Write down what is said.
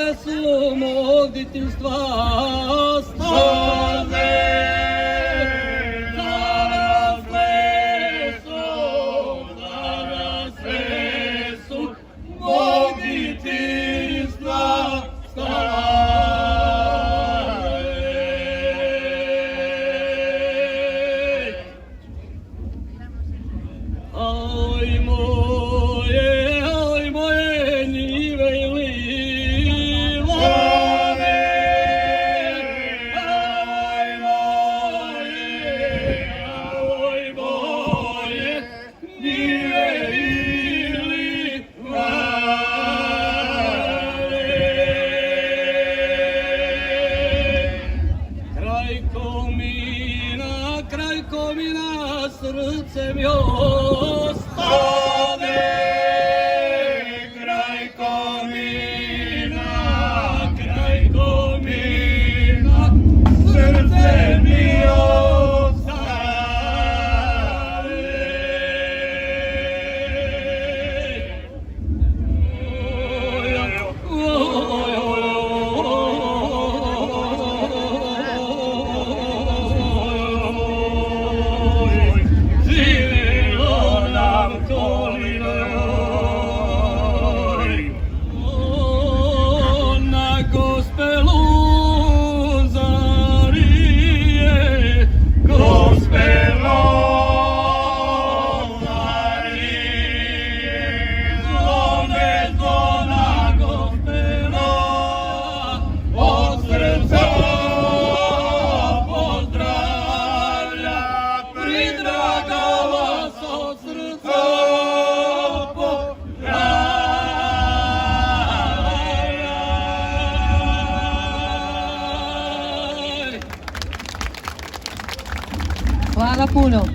adresu mog djetinjstva stane. Danas vesu mog djetinjstva stane. Oj moje njive i livade, oj moje njive i livade. Kraj komina srce mi ostane, kraj komina srce mi Hvala puno.